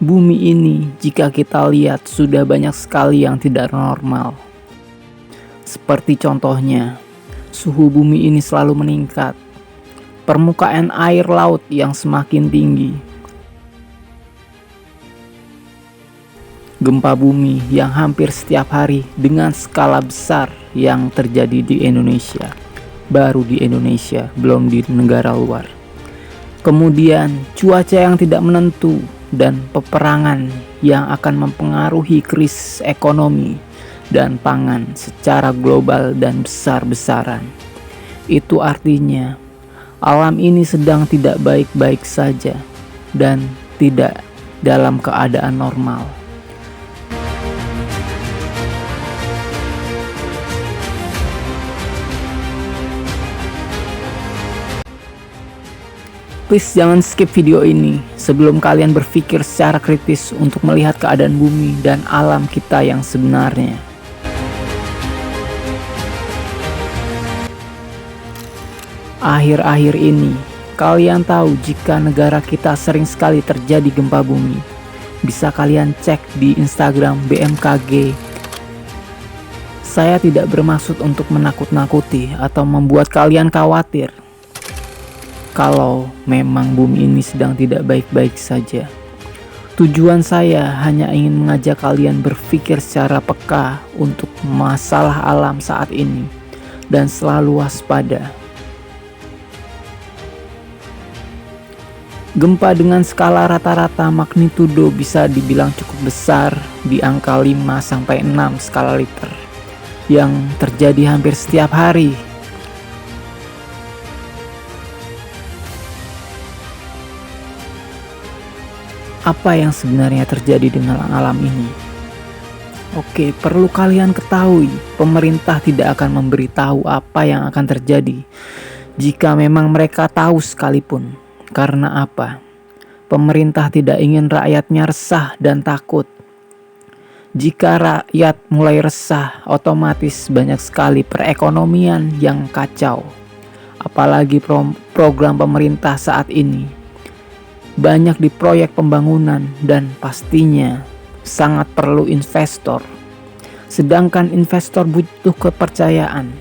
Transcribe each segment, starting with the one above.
Bumi ini, jika kita lihat, sudah banyak sekali yang tidak normal. Seperti contohnya, suhu bumi ini selalu meningkat, permukaan air laut yang semakin tinggi, gempa bumi yang hampir setiap hari dengan skala besar yang terjadi di Indonesia. Baru di Indonesia, belum di negara luar. Kemudian cuaca yang tidak menentu dan peperangan yang akan mempengaruhi krisis ekonomi dan pangan secara global dan besar-besaran. Itu artinya alam ini sedang tidak baik-baik saja dan tidak dalam keadaan normal. Please jangan skip video ini sebelum kalian berpikir secara kritis untuk melihat keadaan bumi dan alam kita yang sebenarnya. Akhir-akhir ini, kalian tahu jika negara kita sering sekali terjadi gempa bumi. Bisa kalian cek di Instagram BMKG. Saya tidak bermaksud untuk menakut-nakuti atau membuat kalian khawatir. Kalau memang bumi ini sedang tidak baik-baik saja. Tujuan saya hanya ingin mengajak kalian berpikir secara peka untuk masalah alam saat ini dan selalu waspada. Gempa dengan skala rata-rata magnitudo bisa dibilang cukup besar di angka 5-6 skala Richter yang terjadi hampir setiap hari. Apa yang sebenarnya terjadi dengan alam ini? Oke, perlu kalian ketahui, pemerintah tidak akan memberitahu apa yang akan terjadi jika memang mereka tahu sekalipun. Karena apa? Pemerintah tidak ingin rakyatnya resah dan takut. Jika rakyat mulai resah, otomatis banyak sekali perekonomian yang kacau. Apalagi program pemerintah saat ini banyak di proyek pembangunan dan pastinya sangat perlu investor. Sedangkan investor butuh kepercayaan.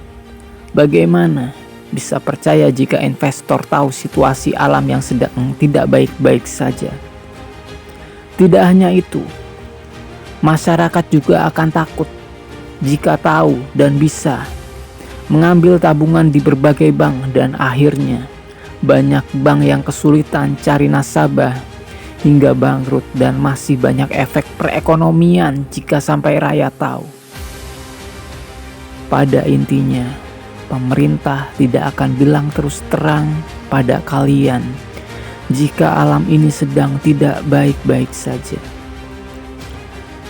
Bagaimana bisa percaya jika investor tahu situasi alam yang sedang tidak baik-baik saja? Tidak hanya itu, masyarakat juga akan takut jika tahu dan bisa mengambil tabungan di berbagai bank dan akhirnya banyak bank yang kesulitan cari nasabah hingga bangkrut dan masih banyak efek perekonomian jika sampai rakyat tahu. Pada intinya, pemerintah tidak akan bilang terus terang pada kalian jika alam ini sedang tidak baik-baik saja.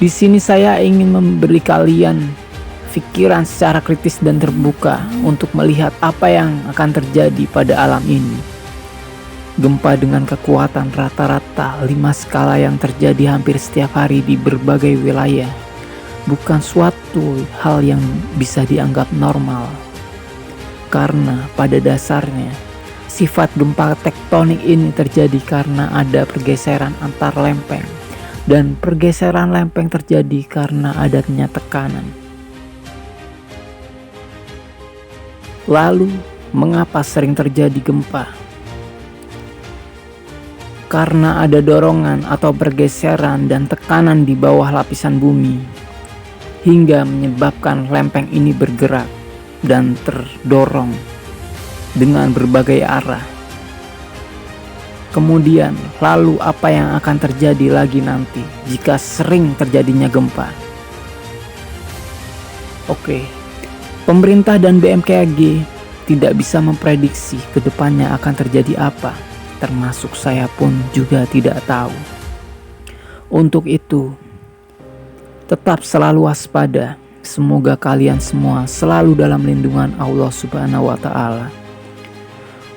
Di sini saya ingin memberi kalian pikiran secara kritis dan terbuka untuk melihat apa yang akan terjadi pada alam ini. Gempa dengan kekuatan rata-rata 5 skala yang terjadi hampir setiap hari di berbagai wilayah bukan suatu hal yang bisa dianggap normal. Karena pada dasarnya sifat gempa tektonik ini terjadi karena ada pergeseran antar lempeng, dan pergeseran lempeng terjadi karena adanya tekanan. Lalu, mengapa sering terjadi gempa? Karena ada dorongan atau pergeseran dan tekanan di bawah lapisan bumi, hingga menyebabkan lempeng ini bergerak dan terdorong dengan berbagai arah. Kemudian, lalu apa yang akan terjadi lagi nanti jika sering terjadinya gempa? Oke. Pemerintah dan BMKG tidak bisa memprediksi ke depannya akan terjadi apa, termasuk saya pun juga tidak tahu. Untuk itu, tetap selalu waspada. Semoga kalian semua selalu dalam lindungan Allah Subhanahu wa Ta'ala.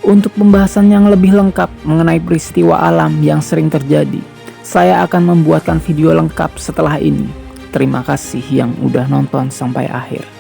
Untuk pembahasan yang lebih lengkap mengenai peristiwa alam yang sering terjadi, saya akan membuatkan video lengkap setelah ini. Terima kasih yang udah nonton sampai akhir.